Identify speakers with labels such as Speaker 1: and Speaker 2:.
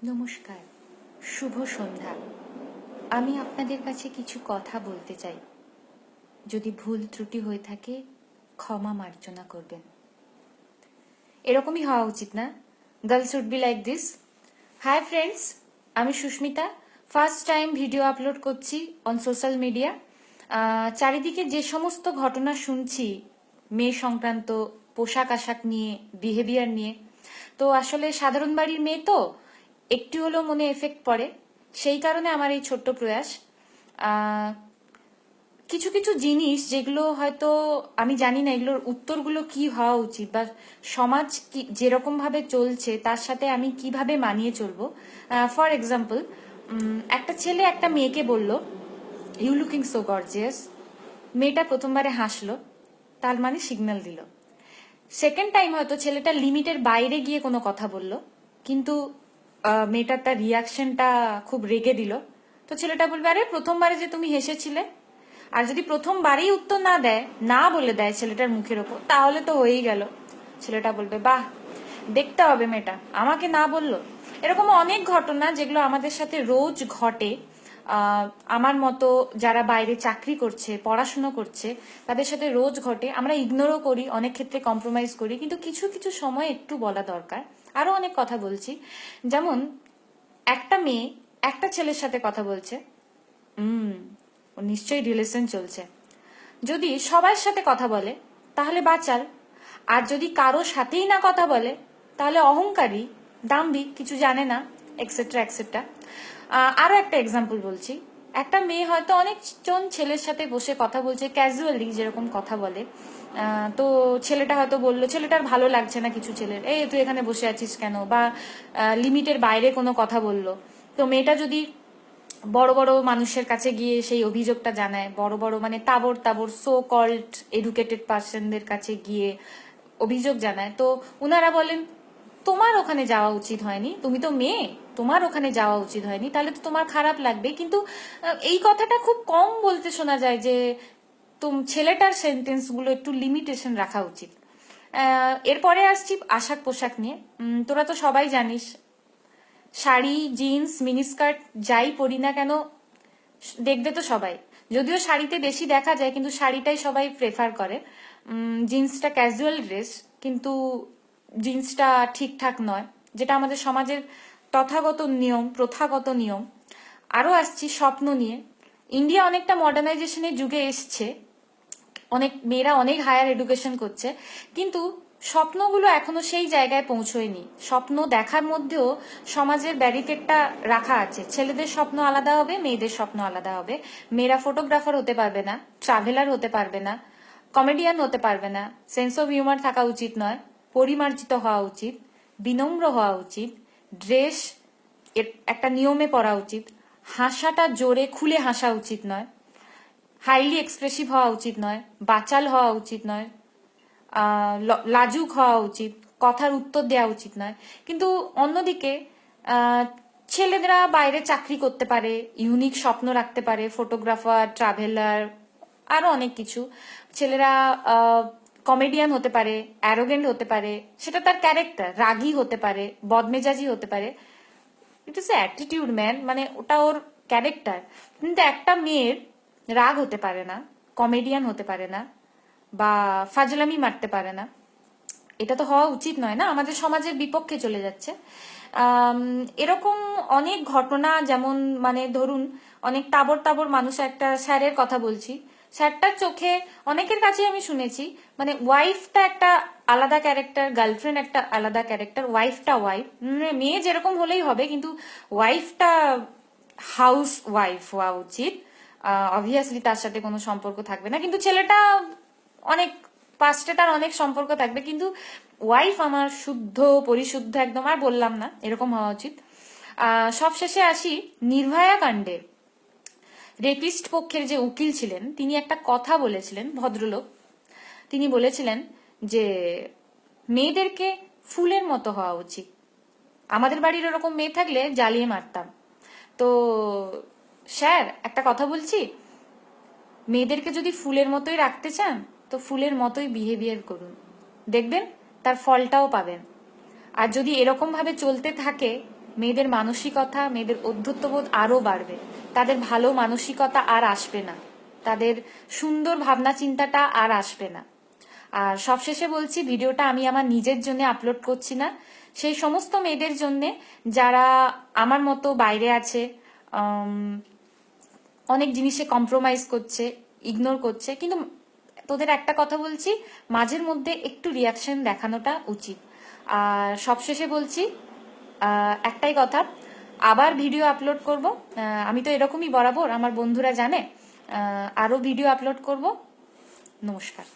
Speaker 1: নমস্কার, শুভ সন্ধ্যা। আমি আপনাদের কাছে কিছু কথা বলতে চাই। যদি ভুল ত্রুটি হয়ে থাকে ক্ষমা মার্জনা করবেন। এরকমই হওয়া উচিত না? Girls should be like this. Hi friends, আমি Susmita. First time video upload করছি অন সোশ্যাল মিডিয়া। চারিদিকে যে সমস্ত ঘটনা শুনছি মেয়ে সংক্রান্ত, পোশাক আশাক নিয়ে, বিহেভিয়ার নিয়ে, তো আসলে সাধারণ বাড়ির মেয়ে তো একটু হলেও মনে এফেক্ট পড়ে। সেই কারণে আমার এই ছোট্ট প্রয়াস। কিছু কিছু জিনিস যেগুলো হয়তো আমি জানি না এগুলোর উত্তরগুলো কি হওয়া উচিত, বা সমাজ কি যেরকম ভাবে চলছে তার সাথে আমি কিভাবে মানিয়ে চলবো। ফর এক্সাম্পল, একটা ছেলে একটা মেয়েকে বলল, ইউ লুকিং সো গর্জিয়াস। মেয়েটা প্রথমবারে হাসলো, তার মানে সিগন্যাল দিল। সেকেন্ড টাইম হয়তো ছেলেটা লিমিটের বাইরে গিয়ে কোনো কথা বলল, কিন্তু মেয়েটার তার রিয়াকশনটা খুব রেগে দিল। তো ছেলেটা বলবে, আরে প্রথমবারে যে তুমি হেসেছিলে। আর যদি প্রথমবারেই উত্তর না দেয়, না বলে দেয় ছেলেটার মুখের ওপর, তাহলে তো হয়েই গেল। ছেলেটা বলবে, বাহ, দেখতে হবে মেয়েটা আমাকে না বললো। এরকম অনেক ঘটনা যেগুলো আমাদের সাথে রোজ ঘটে। আমার মতো যারা বাইরে চাকরি করছে, পড়াশুনো করছে, তাদের সাথে রোজ ঘটে। আমরা ইগনোরও করি, অনেক ক্ষেত্রে কম্প্রোমাইজ করি, কিন্তু কিছু কিছু সময় একটু বলা দরকার। আরো অনেক কথা বলছি, যেমন একটা মেয়ে একটা ছেলের সাথে কথা বলছে, ও নিশ্চয়ই রিলেশন চলছে। যদি সবার সাথে কথা বলে তাহলে বাচাল, আর যদি কারো সাথেই না কথা বলে তাহলে অহংকারী, দাম্ভিক, কিছু জানে না, এক্সেট্রা এক্সেট্রা। আরো একটা এক্সাম্পল বলছি। একটা মেয়ে হয়তো অনেকজন ছেলের সাথে বসে কথা বলছে, ক্যাজুয়ালি যেরকম কথা বলে। তো ছেলেটা হয়তো বললো, ছেলেটার ভালো লাগছে না কিছু ছেলের, এই তুই এখানে বসে আছিস কেন, বা লিমিটের বাইরে কোনো কথা বললো। তো মেয়েটা যদি বড় বড় মানুষের কাছে গিয়ে সেই অভিযোগটা জানায়, বড় বড় মানে তাবর তাবর সো কল্ড এডুকেটেড পার্সনদের কাছে গিয়ে অভিযোগ জানায়, তো ওনারা বলেন, তোমার ওখানে যাওয়া উচিত হয়নি, তুমি তো মেয়ে, তোমার ওখানে যাওয়া উচিত হয়নি, তাহলে তো তোমার খারাপ লাগবে। কিন্তু এই কথাটা খুব কম বলতে শোনা যায় যে ছেলেটার সেন্টেন্সগুলো একটু লিমিটেশন রাখা উচিত। এরপরে আসছি আশাক পোশাক নিয়ে। তোরা তো সবাই জানিস, শাড়ি, জিন্স, মিনিস্কার্ট যাই পরি না কেন দেখবে তো সবাই। যদিও শাড়িতে বেশি দেখা যায়, কিন্তু শাড়িটাই সবাই প্রেফার করে। জিন্সটা ক্যাজুয়াল ড্রেস, কিন্তু জিন্সটা ঠিকঠাক নয়, যেটা আমাদের সমাজের তথাগত নিয়ম, প্রথাগত নিয়ম। আরও আসছি স্বপ্ন নিয়ে। ইন্ডিয়া অনেকটা মডার্নাইজেশনের যুগে এসছে, অনেক মেয়েরা অনেক হায়ার এডুকেশন করছে, কিন্তু স্বপ্নগুলো এখনো সেই জায়গায় পৌঁছয়নি। স্বপ্ন দেখার মধ্যেও সমাজের ব্যারিকেডটা রাখা আছে। ছেলেদের স্বপ্ন আলাদা হবে, মেয়েদের স্বপ্ন আলাদা হবে। মেয়েরা ফটোগ্রাফার হতে পারবে না, ট্রাভেলার হতে পারবে না, কমেডিয়ান হতে পারবে না, সেন্স অফ হিউমার থাকা উচিত নয়, পরিমার্জিত হওয়া উচিত, বিনম্র হওয়া উচিত, ড্রেস একটা নিয়মে পরা উচিত, হাসাটা জোরে খুলে হাসা উচিত নয়, হাইলি এক্সপ্রেসিভ হওয়া উচিত নয়, বাচাল হওয়া উচিত নয়, লাজুক হওয়া উচিত, কথার উত্তর দেওয়া উচিত নয়। কিন্তু অন্যদিকে ছেলেরা বাইরে চাকরি করতে পারে, ইউনিক স্বপ্ন রাখতে পারে, ফটোগ্রাফার, ট্রাভেলার, আরো অনেক কিছু। ছেলেরা কমেডিয়ান হতে পারে, অ্যারোগেন্ট হতে পারে, সেটা তার ক্যারেক্টার, রাগী হতে পারে, বদমেজাজি হতে পারে। ইট ইস অ্যাটিটিউড ম্যান, মানে ওটা ওর ক্যারেক্টার। কিন্তু একটা মেয়ের রাগ হতে পারে না, কমেডিয়ান হতে পারে না, বা ফাজলামি মারতে পারে না। এটা তো হওয়া উচিত নয় না, আমাদের সমাজের বিপক্ষে চলে যাচ্ছে। এরকম অনেক ঘটনা, যেমন মানে ধরুন অনেক তাবর তাবর মানুষ, একটা স্যারের কথা বলছি, স্যারটার চোখে অনেকের কাছে আমি শুনেছি, মানে ওয়াইফটা একটা আলাদা ক্যারেক্টার, গার্লফ্রেন্ড একটা আলাদা ক্যারেক্টার, ওয়াইফটা ওয়াইফ, মেয়ে যেরকম হলেই হবে, কিন্তু ওয়াইফটা হাউস ওয়াইফ হওয়া উচিত। অবভিয়াসলি তার সাথে কোনো সম্পর্ক থাকবে না, কিন্তু ছেলেটা অনেক পাস্টে তার অনেক সম্পর্ক থাকবে, কিন্তু ওয়াইফ আমার শুদ্ধ পরিশুদ্ধ একদম, আর বললাম না, এরকম হওয়া উচিত। সবশেষে আসি নির্ভয়া কাণ্ডে। রেপিস্ট পক্ষের যে উকিল ছিলেন, তিনি একটা কথা বলেছিলেন, ভদ্রলোক। তিনি বলেছিলেন যে মেয়েদেরকে ফুলের মতো হওয়া উচিত। আমাদের বাড়ির ওরকম মেয়ে থাকলে জ্বালিয়ে মারতাম। তো স্যার, একটা কথা বলছি, মেয়েদেরকে যদি ফুলের মতোই রাখতে চান তো ফুলের মতোই বিহেভিয়ার করুন, দেখবেন তার ফলটাও পাবেন। আর যদি এরকম ভাবে চলতে থাকে, মেয়েদের মানসিকতা, মেয়েদের অধ্যত্ববোধ আরও বাড়বে, তাদের ভালো মানসিকতা আর আসবে না, তাদের সুন্দর ভাবনা চিন্তাটা আর আসবে না। আর সবশেষে বলছি, ভিডিওটা আমি আমার নিজের জন্য আপলোড করছি না, সেই সমস্ত মেয়েদের জন্য যারা আমার মতো বাইরে আছে, অনেক জিনিসে কম্প্রোমাইজ করছে, ইগনোর করছে, কিন্তু তোদের একটা কথা বলছি, মাঝের মধ্যে একটু রিয়াকশন দেখানোটা উচিত। আর সবশেষে বলছি একটাই কথা, আবার ভিডিও আপলোড করব, আমি তো এরকমই বরাবর, আমার বন্ধুরা জানে, আরও ভিডিও আপলোড করব। নমস্কার।